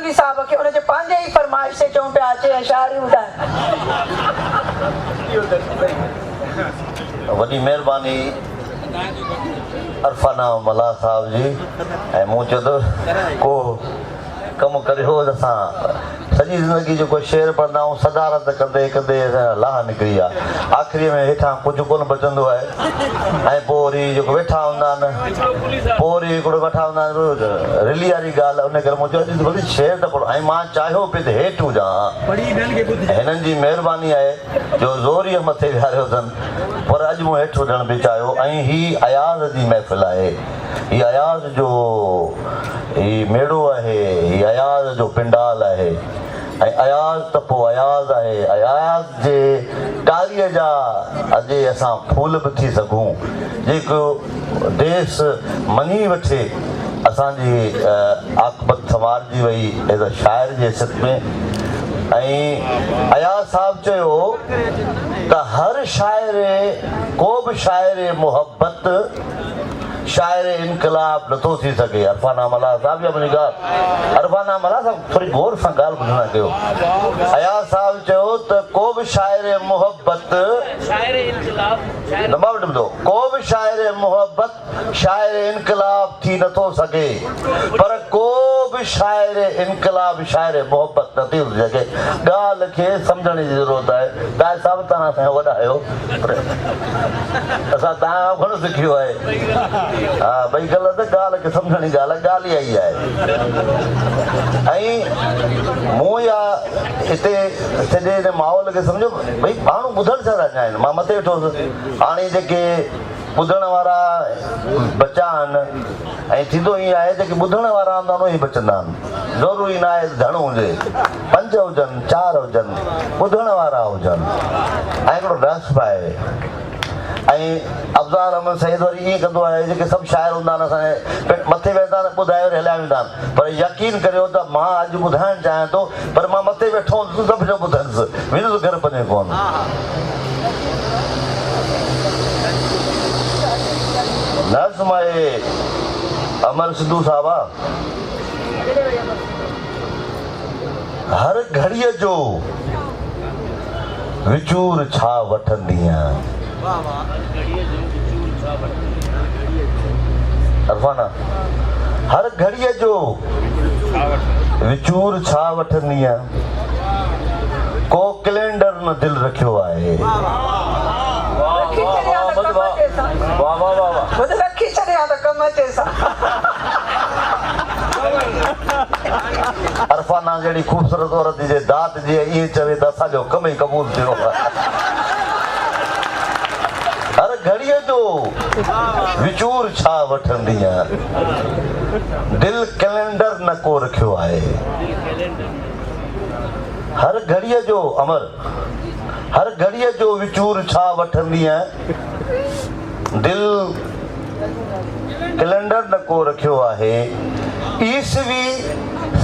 मौलवी साहब खे उनजे पंहिंजे ई फरमाइश से चऊं पिया अचे ऐं शाइरी ॿुधाए। वॾी महिरबानी अरफाना मला साहब जी। ऐं मूं चयो त को कमु करियो असां सॼी ज़िंदगी जो कोई शेर पढ़ंदा आहियूं, सदारत कंदे कंदे लाह निकिरी आहे। आख़िरी में हेठां कुझु कोन बचंदो आहे। ऐं पोइ वरी जेको वेठा हूंदा आहिनि, पोइ वरी हिकिड़ो वेठा हूंदा आहिनि रिली वारी ॻाल्हि। उन करे मूं चयो वरी शेर त पढ़ो। ऐं मां चाहियो पियो त हेठि हुजां। हिननि जी महिरबानी आहे जो ज़ोर ई मथे विहारियो अथनि, पर अॼु मूं हेठि हुजण बि चाहियो। ऐं हीअ अयाज़ जी महफ़िल आहे, हीअ अयाज़ जो हीअ मेड़ो आहे, हीअ अयाज़ जो पिंडाल आहे। ऐं अयाज़ त पोइ अयाज़ आहे। अयाज़ जे टारीअ जा अॼु असां फूल बि थी सघूं, जेको देश मञी वठे असांजी आकबत संवारजी वई एज़ अ शाइर जे हिसियत में। ऐं अयाज़ साहब चयो त हर शाइर को बि शाइर मुहबत शाइर इनकलाब नथो थी सघे। अरफाना मला साहब या मुंहिंजी ॻाल्हि, अरफाना मला साहब थोरी गौर सां ॻाल्हि ॿुधंदा कयो। अयाज़ साहब चयो त को बि शाइर मुहबत को बि शाइर मुहबत शाइर इनकलाब थी नथो सघे, पर को बि शाइर इनकलाब शाइर मुहबत नथी थी सघे। ॻाल्हि खे सम्झण जी ज़रूरत आहे। तव्हां साहब तव्हां असांजा वॾा आहियो, असां तव्हां घणो सिखियो आहे। हा भई ग़लति ॻाल्हि खे सम्झण जी ॻाल्हि आहे, ॻाल्हि इहा ई आहे। ऐं मूं या हिते सॼे हिन माहौल खे सम्झो भई माण्हू ॿुधण छा था चाहिनि। मां मथे वेठो हुउसि, हाणे जेके ॿुधण वारा बचा आहिनि ऐं थींदो ईअं आहे जेके ॿुधण वारा हूंदा आहिनि उहे बचंदा आहिनि। ज़रूरी न आहे धण हुजे, 5 हुजनि 4 हुजनि, ॿुधण वारा हुजनि ऐं हिकिड़ो रस पाए। ऐं अफ़ज़ाल अहमद सईद वरी ईअं कंदो आहे, जेके सभु शाइर हूंदा आहिनि असांजे मथे वेंदा आहिनि ॿुधाए वरी हलिया वेंदा आहिनि, पर यकीन करियो त मां अॼु ॿुधाइणु चाहियां थो, पर मां मथे वेठो हुउसि सभु जो ॿुधंदुसि, वेंदुसि घर पंहिंजे कोन। नर्स माए अमर सिद्धू साहब हर घड़ीअ जो विचूर छा वठंदी आहियां। अरफाना हर घड़ीअ जो विचूर छा वठंदी आहियां, को कैलेंडर न दिल रखियो आहे। रखी छॾिया त कम अचे सा। अरफाना जहिड़ी ख़ूबसूरत औरत जे दात जी ईअं चवे त असांजो कम ई क़बूल थियो। हर घड़ीअ जो विचूर छा वठंदी आहियां, दिल कैलेंडर न को रखियो आहे। हर घड़ीअ जो अमर हर घड़ीअ जो विचूर छा वठंदी आहियां, दिल कैलेंडर न को रखियो आहे। ईसवी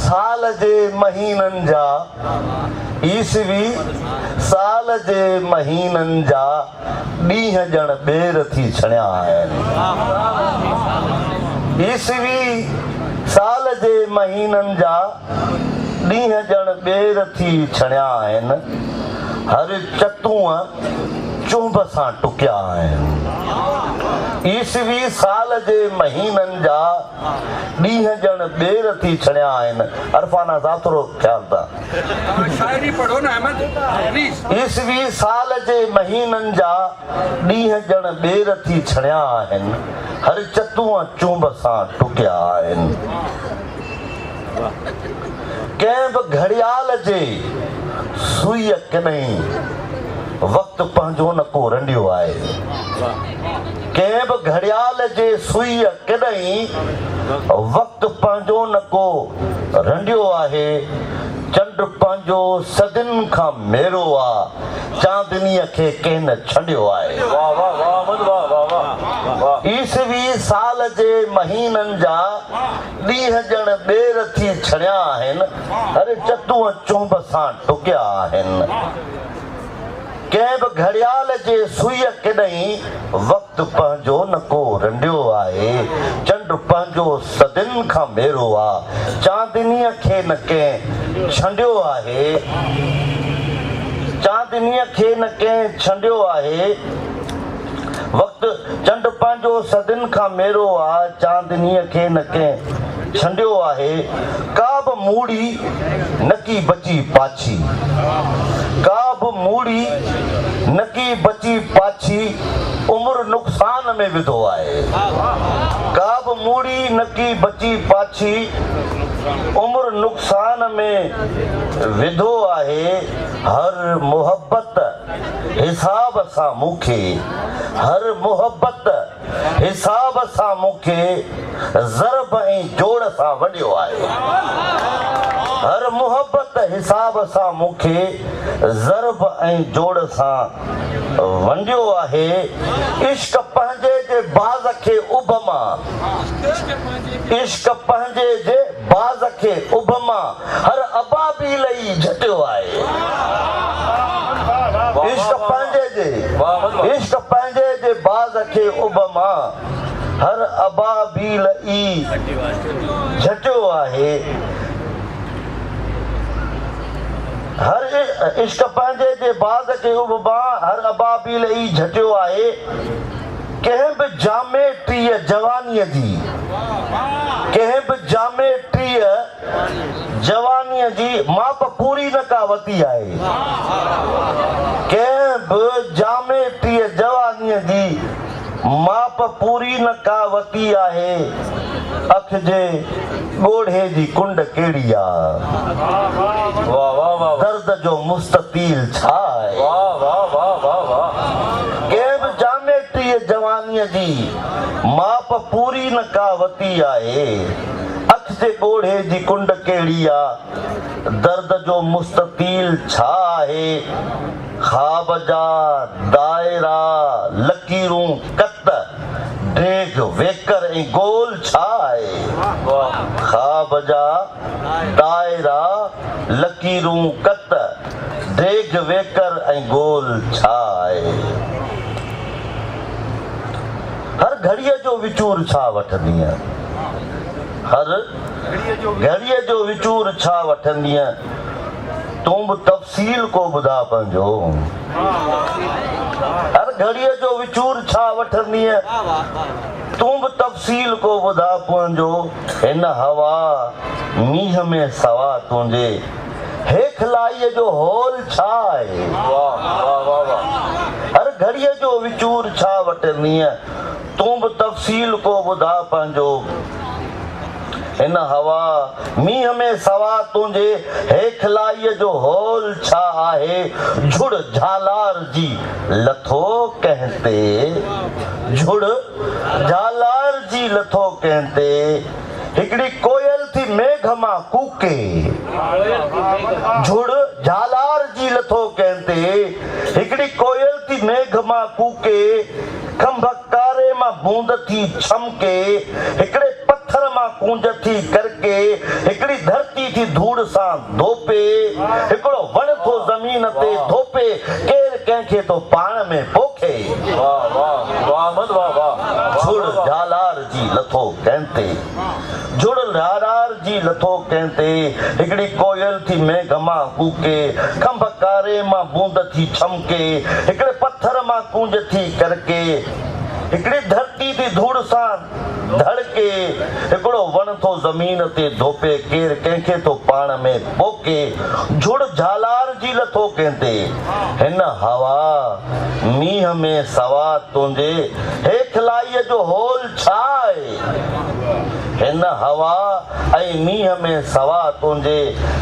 साल जे महीननि जा ईसवी साल जे महीननि जा ॾींहं ॼण ॿेर थी छणिया आहिनि। ईसवी साल जे महीननि जा ॾींहं ॼण ॿेर थी छणिया आहिनि। हर चतूअ चुंभ सां टुकिया आहिनि। ईसवी साल जे महीननि जा ॾींहं ॼण ॿेर थी छणिया आहिनि। अरफाना साहब थोरो ख़्याल था। शायरी पढ़ो न अहमद प्लीज। ईसवी साल जे महीननि जा ॾींहं ॼण ॿेर थी छणिया आहिनि। हर चतूअ चुंभ सां टुकिया आहिनि। कंहिं बि घड़ियाल जे सुईअ कॾहिं वक़्तु पंहिंजो न को रंडियो आहे। कंहिं बि घड़ियाल जे सुईअ कॾहिं वक़्तु पंहिंजो न को रंडियो आहे। चंड पंहिंजो सदियुनि खां मेरो आहे, चांदनीअ खे कंहिं न छंडियो आहे। ईसवी साल जे महीननि जा ॾींहं ॼण ॿेर थी छणिया आहिनि। हर चतूअ चुंभ सां टुकिया आहिनि। कंहिं बि घड़ियाल जे सुईअ कॾहिं वक़्तु पंहिंजो न को रंडियो आहे। चंड पंहिंजो पंहिंजो सदिन खां मेरो आहे चांदनीअ खे न कंहिं छंडियो आहे चांदनीअ खे न कंहिं छंडियो आहे वक़्तु चंड पंहिंजो सदिन खां मेरो आहे चांदनीअ खे न कंहिं छंडियो आहे का बि मूड़ी न की बची पाछी का बि मूड़ी न की बची पाछी उमिरि नुक़सान में विधो आहे का बि मूड़ी न की बची पाछी उमिरि नुक़सान में विधो आहे हर मुहबत हिसाब सां मूंखे हर मुहबत हिसाब सां मूंखे ज़रब ऐं जोड़ सां वॾियो आहे हर मुहबत हिसाब सां मूंखे ज़रब ऐं जोड़ सां वंडियो आहे इश्क पंहिंजे जे बाज़ खे उभ मां इश्क पंहिंजे जे बाज़ खे उभ मां हर अबाबील ई झटियो आहे इश्क पंहिंजे जे बाज़ खे उभ मां हर अबाबील ई झटियो आहे हर इश्क पंहिंजे जे बाज़ खे उभ मां हर अबाबील ई झटियो आहे कंहिं बि जामे टीह जवानीअ जी कंहिं बि जामे टीह जवानीअ जी माप पूरी न का वती आहे कंहिं बि जामे टीह जवानीअ जी माप पूरी न का वती आहे अख जे ॻोढ़े जी कुंड कहिड़ी आहे दर्द जो मुस्ततील छा आहे कंहिं बि जामे टीह जवानीअ जी माप पूरी न का वती आहे अख जे ॻोढ़े जी कुंड कहिड़ी आहे दर्द जो मुस्ततील छा आहे ख़्वाब जा दायरा लकीरूं कत डेग वेकर ऐं गोल छा आहे ख़्वाब जा दायरा लकीरूं कत डेग वेकर ऐं गोल छा आहे हर घड़ीअ जो विचूर छा वठंदीअ हर घड़ीअ जो विचूर छा वठंदीअ तूं बि तफ़सील को ॿुधा पंहिंजो हर घड़ीअ जो विचूर छा वठंदीअ तूं बि तफ़सील को ॿुधा पंहिंजो हिन हवा मींहं में सवा तुंहिंजे हेखलाईअ जो होल छा आहे हर घड़ीअ जो विचूर छा वठंदीअ तूं बि तफ़सील को ॿुधा पंहिंजो हिन हवा मींहं में सवा तुंहिंजे हेखलाईअ जो होल छा आहे झुड़ झालार जी लथो कंहिं ते झुड़ झालार जी लथो कंहिं ते हिकिड़ी कोयल थी मेघ मां कूके झुड़ झालार जी लथो कंहिं ते हिकिड़ी कोयल थी मेघ मां कूके खंभ कारे मां बूंद थी छमके हिकिड़े पत्थर मां कूंज थी करके हिकिड़ी धरती थी धूड़ सां धोपे हिकिड़ो वण थो ज़मीन ते धोपे केरु कंहिंखे तो पाण में पोखे झुड़ झालार जी लथो कंहिं ते झुड़ झालार जी लथो कंहिं ते हिकिड़ी कोयल थी मेघ मां कूके खंभ कारे मां बूंद थी छमके हिकिड़े पत्थर मां कूंज थी करके हिकिड़ी धरती थी धूड़ सां धड़के हिकिड़ो वण थो ज़मीन ते धोपे केरु कंहिंखे तो पाण में पोके झुड़ झालार जी लथो कंहिं ते हिन हवा मींहं में सवा तुंहिंजे हेखलाईअ जो होल छा आहे हिन हवा ऐं मींहं में सवा तुंहिंजे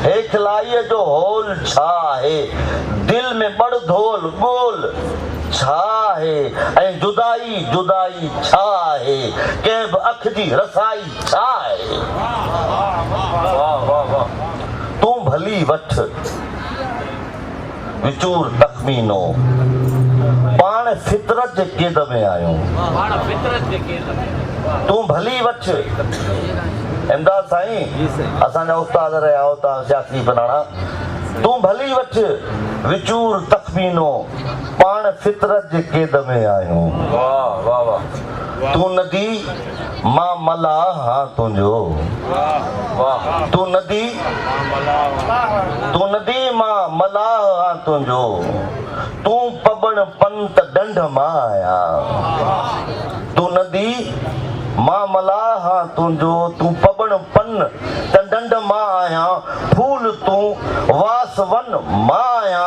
हेखलाईअ जो होल छा आहे दिल में बड़ धोल गोल छा आहे ऐं जुदाई जुदाई छा आहे कंहिं बि अख जी रसाई छा आहे तूं भली वठ विचूर तखमीनो पाण फितरत जे क़ैद में आहियूं तूं भली वठ इमदाद साईं असांजा उस्ताद रहिया हुता सियासी बनाणा तूं भली वठ विचूर तखमीनो पाण फितरत जे क़ैद में आहियूं तू नदी मां मलाह हाँ तुंहिंजो तू नदी मां मलाह हाँ तुंहिंजो तूं पबण पंत डंड मां आया तू नदी मां मलाह हाँ तुंहिंजो तूं पबण पन त डंड मां आया फूल तूं वास वन मां आया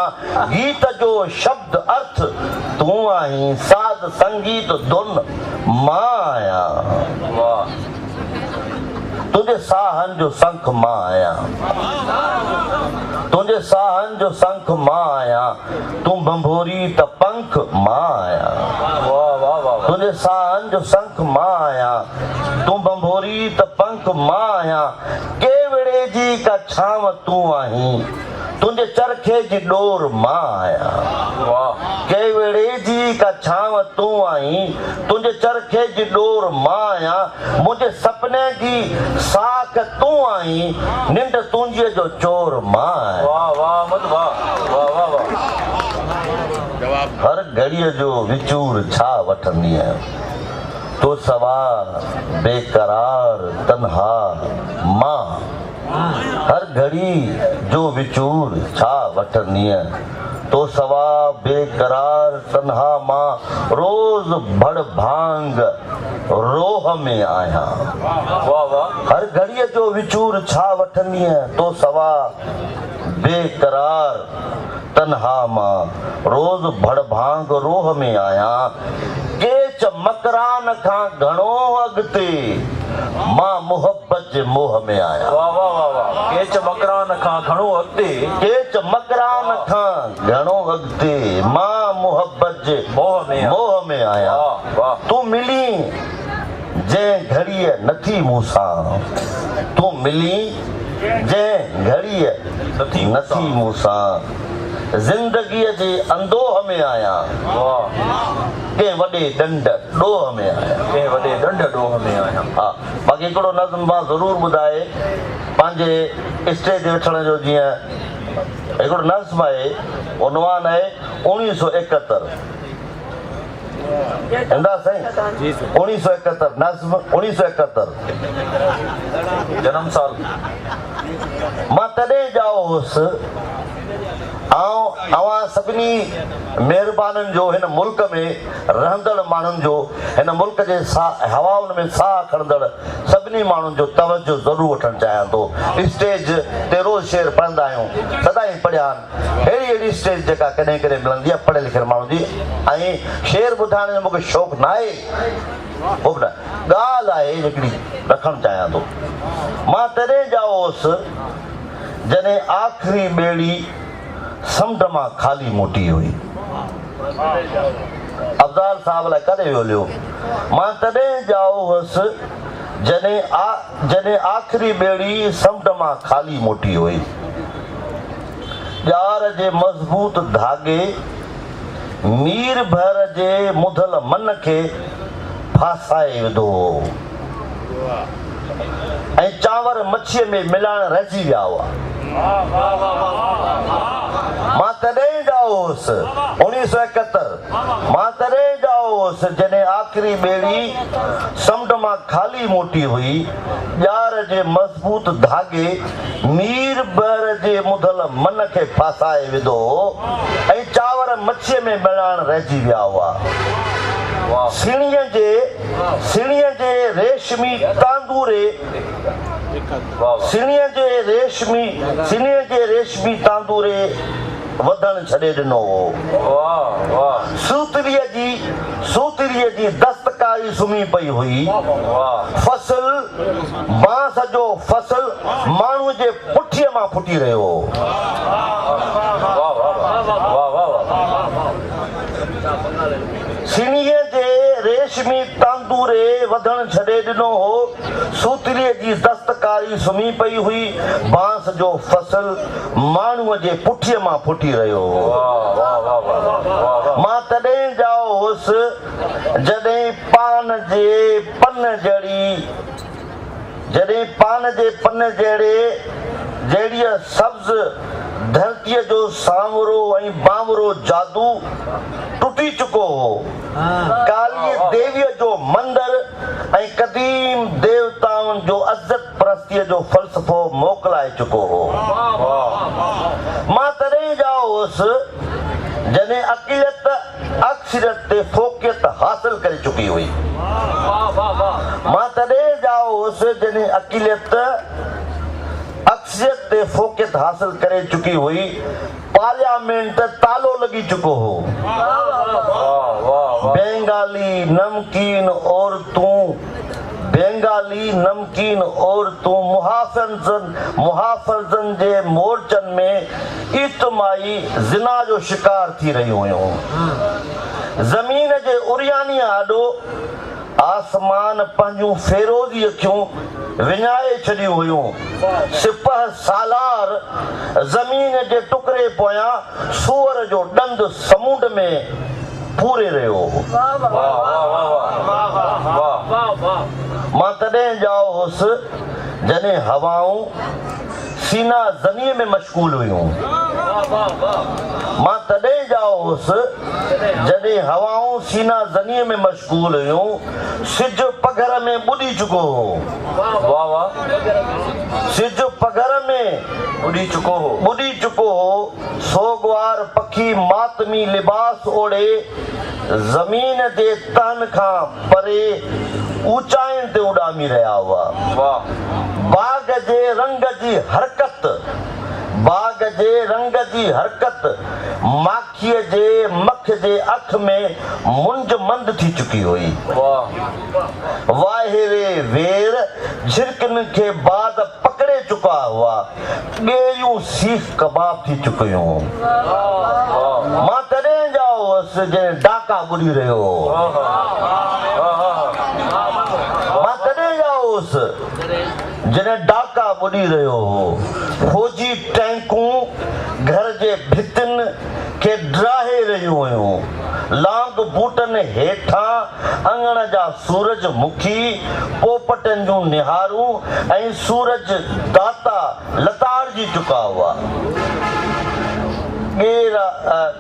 गीत जो शब्द अर्थ तूं आहीं साध संगीत धुन मां आया तुझे साहन जो संख मां आया तुझे साहन जो संख मां आया तूं बंभोरी त पंख मां आया तुझे साहन जो संख मां आया तूं बंभोरी त पंख मां आया केवड़े जी का छांव तूं आहीं तुझे चरखे जी डोर मां आया केवड़े जी का छांव तूं आहीं तुझे चरखे जी डोर मां आया मुझे सपने जी साख तूं आहीं निंड तुंहिंजे जो चोर मां आया हर घड़ीअ जो विचूर छा वठंदी आहियां तो सवा बेकरार तन्हा मां हर घड़ी जो विचूर छा वठंदी तो सवा बेकरार तन्हा मां रोज भड़ भांग रोह में आया हर घड़ीअ जो विचूर छा वठंदी तो सवा बेकरार तन्हा मां रोज भड़ भांग रोह में आया केच मकरान खां घणो अॻिते मां मोहब्बत जे मोह में आया केच मकरान खां घणो अॻिते केच मकरान खां घणो अॻिते मां मोहब्बत जे मोह में आया तूं मिली जंहिं घड़ीअ नथी मूंसां तूं मिली जंहिं घड़ीअ नथी मूंसां ज़िंदगीअ जे अंदोह में आया कंहिं वॾे ॾंड ॾोह में आया कंहिं वॾे ॾंड ॾोह में आया हा बाक़ी हिकिड़ो नज़्म मां ज़रूरु ॿुधाए पंहिंजे स्टेज ते वेठण जो जीअं हिकिड़ो नज़्म आहे उनवान आहे 1971 इंदा साईं 1971 नज़्म 1971 जनम साल मां तॾहिं ॼाओ हुउसि अवां सभिनी महिरबाननि जो हिन मुल्क में रहंदड़ माण्हुनि जो हिन मुल्क जे हवाउनि में साह खणंदड़ सभिनी माण्हुनि जो तवजो ज़रूरु वठणु चाहियां थो स्टेज ते रोज़ शेर पढ़ंदा आहियूं सदाईं पढ़िया आहिनि अहिड़ी स्टेज जेका कॾहिं कॾहिं मिलंदी आहे पढ़ियल लिखियल माण्हू जी ऐं शेर ॿुधाइण जो मूंखे शौक़ु न आहे ॻाल्हि आहे हिकिड़ी रखणु चाहियां थो मां तॾहिं ॼाओ हुउसि जॾहिं आख़िरी ॿेड़ी समुंड मां ख़ाली मोटी हुई अफ़ज़ाल साहब लाइ करे वियो मां तॾहिं ॼाओ हुउसि जॾहिं आख़िरी ॿेड़ी समुंड मां ख़ाली मोटी हुई ॼार जे मज़बूत धागे मीर भर जे मुधल मन खे फासाए विधो ऐं चांवर मच्छीअ में मिलाइण रहिजी विया हुआ मां तॾहिं ॼाओ हुउसि 1971 मां तॾहिं ॼाओ हुउसि जॾहिं आख़िरी ॿेड़ी समुंड मां ख़ाली मोटी हुई ॼार जे मज़बूत धागे मीर भर जे मुधल मन खे फासाए विधो ऐं चांवर मच्छीअ में मिलाइण रहिजी विया हुआ सिणीअ जे रेशमी तांदूरे वधण छॾे ॾिनो हो सूतरीअ जी दस्तकारी सुम्ही पई हुई फसल बांस जो फसल माण्हूअ जे पुठीअ मां फुटी रहियो हो सिणीअ जे रेशमी तांदूरे वधण छॾे ॾिनो हो सूतरीअ जी दस्तकारी सुम्ही पई हुई बांस जो फसल माण्हूअ जे पुठीअ मां फुटी रहियो हो मां तॾहिं ॼाओ हुउसि जॾहिं पान जे पन जहिड़ीअ सब्ज़ धरतीअ जो सांवरो ऐं बांवरो जादू टुटी चुको हो। काली देवीअ जो मंदिर ऐं क़दीम देवताउनि जो इज़त परस्तीअ जो फ़लसफ़ो मोकिलाए चुको हो। मां तॾहिं ॼाओ हुउसि जॾहिं अक़ीदत अक्सरियत ते फ़ोक़ियत हासिल करे चुकी हुई। मां तॾहिं ॼाओ हुउसि जॾहिं अक़ीदत अक्सरियत ते फ़ोक़ियत हासिल करे चुकी हुई। पार्लियामेंट तालो लॻी चुको हो। बंगाली नमकीन औरतूं मुहाफ़िज़नि जे मोर्चनि में इज्तिमाई ज़िना जो शिकार थी रहियूं हुयूं। ज़मीन जे उरियानी आॾो आसमान पंहिंजूं फेरोज़ी अखियूं विञाए छॾियूं हुयूं। सिपह सालार ज़मीन जे टुकड़े पोयां सूअर जो ॾंदु समुंड में पूरे रहियो। मां तॾहिं ॼाओ हुउसि जॾहिं हवाऊं सीना ज़नीअ में मशगूल हुयूं। मां तॾहिं ॼाओ हुउसि जॾहिं हवाऊं सीना ज़नीअ में मशगूल हुयूं। सिज पघर में ॿुॾी चुको हो। सिज पघर में ॿुॾी चुको हो। सोगवार पखी मातमी लिबास ओढ़े ज़मीन जे तन खां परे ऊचाइनि ते उॾामी रहिया हुआ। बाग़ जे रंग जी हरकत माखीअ जे मख जे अख में मुंज मंद थी चुकी हुई। वाहिरे वेर झिरकनि खे बाद पकड़े चुका हुआ। ॿेड़ियूं सीख कबाब थी चुकियूं। मां तॾहिं ॼाओ हुउसि जॾहिं डाका ॿुॾी रहियो हो। मां तॾहिं ॼाओ हुउसि जॾहिं डाका ॿुॾी रहियो हो। फौजी टैंकूं घर जे भितियुनि खे ड्राहे रहियूं हुयूं। लांग बूटनि हेठां अङण जा सूरजमुखी पोपटनि जूं निहारूं ऐं सूरज दाता लताड़जी चुका हुआ।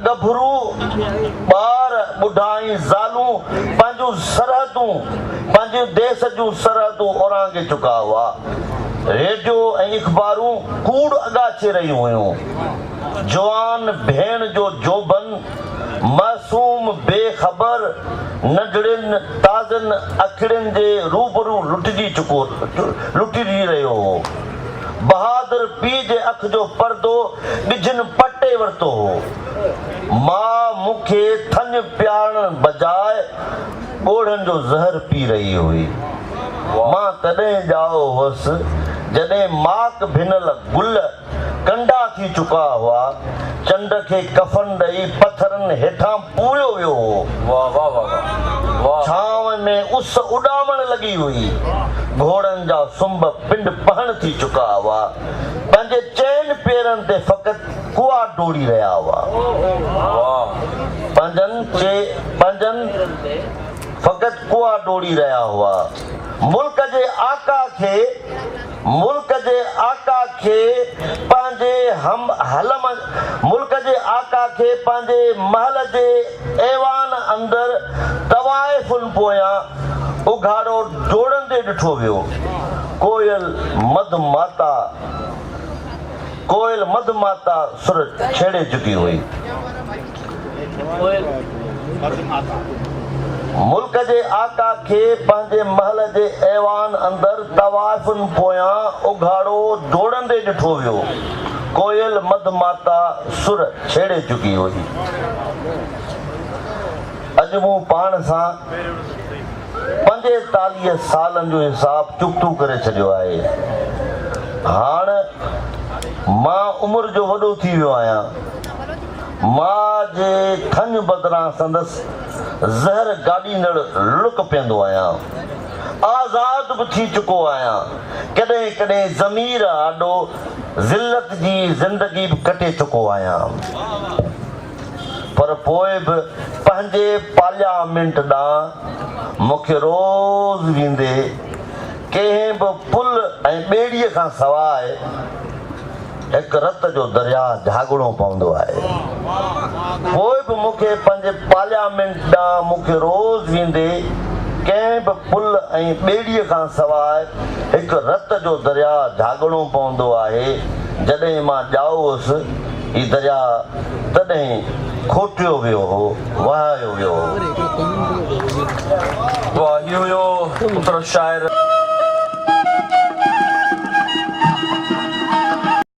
गभरू ॿार ॿुढाई ज़ालूं पंहिंजे देश जूं सरहदूं ओरांगे चुका हुआ। रेडियो ऐं इख़बारूं कूड़ अॻाचे रहियूं हुयूं। जवान भेण जो जोबन मासूम बेख़बर नंढड़ियुनि ताज़नि अखिड़ियुनि जे रूबरू लुटिजी रहियो हो। बहादुर पीउ जे अख जो पर्दो ॾिझनि पटे वरितो हो। मां मूंखे थञ पियारण बजाए ॻोढ़नि जो ज़हर पी रही हुई। मां तॾहिं ॼाओ हुउसि जॾहिं माक भिनल गुल कंडा थी चुका हुआ। चंड खे कफन ॾेई पथरनि हेठां पूरियो वियो हो। छांव में उस उॾामण लॻी हुई। घोड़नि जा सुंभ पिंड पहण थी चुका हुआ। पंहिंजे चइनि पेरनि ते फ़क़ति कुआ डोड़ी रहिया हुआ। फ़क़ति कुआ डोड़ी रहिया हुआ। मुल्क जे आका खे पंहिंजे महल जे ऐवान अंदरि तवाइफ़ुनि पोयां उघाड़ो जोड़ंदे ॾिठो वियो। कोयल मधमाता सुर छेड़े चुकी हुई। मुल्क जे आका खे पंहिंजे महल जे ऐवान अंदरि तवाइफ़ुनि पोयां उघाड़ो जोड़ंदे ॾिठो वियो। कोयल मधमाता सुर छेड़े चुकी हुई। अॼु मूं पाण सां 45 सालनि जो हिसाब चुक्तू करे छॾियो आहे। हाणे मां उमिरि जो वॾो थी वियो आहियां। मां जे थञ बदिरां संदसि ज़हर गाॾींदड़ लुक पियंदो आहियां। आज़ाद बि थी चुको आहियां। कॾहिं कॾहिं ज़मीर आॾो ज़िल्लत जी ज़िंदगी बि कटे चुको आहियां। पर पोइ बि पंहिंजे पार्लियामेंट ॾांहुं मूंखे रोज़ वेंदे कंहिं बि पुल ऐं ॿेड़ीअ खां सवाइ हिकु रत जो दरिया झागणो पवंदो आहे। पोइ बि मूंखे पंहिंजे पार्लियामेंट ॾांहुं मूंखे रोज़ वेंदे कंहिं बि पुल ऐं ॿेड़ीअ खां सवाइ हिकु रत जो दरिया झागणो पवंदो आहे। जॾहिं मां ॼाओ हुउसि हीउ दरिया तॾहिं खोटियो वियो हो, वहायो वियो हो। वाह, इहो हुयो पुत्र शाइर